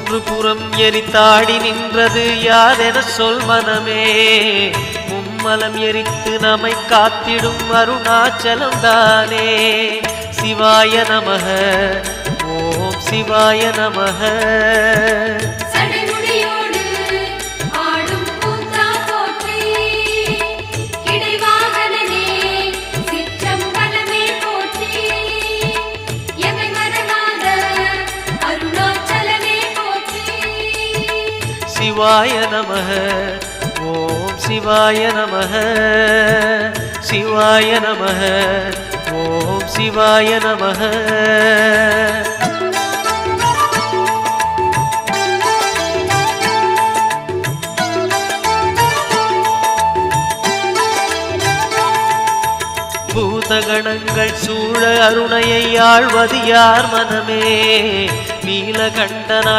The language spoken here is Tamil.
மூன்று புறம் எரித்தாடி நின்றது யாரென சொல் மனமே. மும்மலம் எரித்து நம்மை காத்திடும் அருணாச்சலம் தானே. சிவாய நமக ஓம் சிவாய நமக. சிவாய நமக ஓம் சிவாய நமக. சிவாய நமக ஓம் சிவாய நமக. பூதகணங்கள் சூழ அருணையை ஆழ்வது யார் மனமே. நீலகண்டனாய்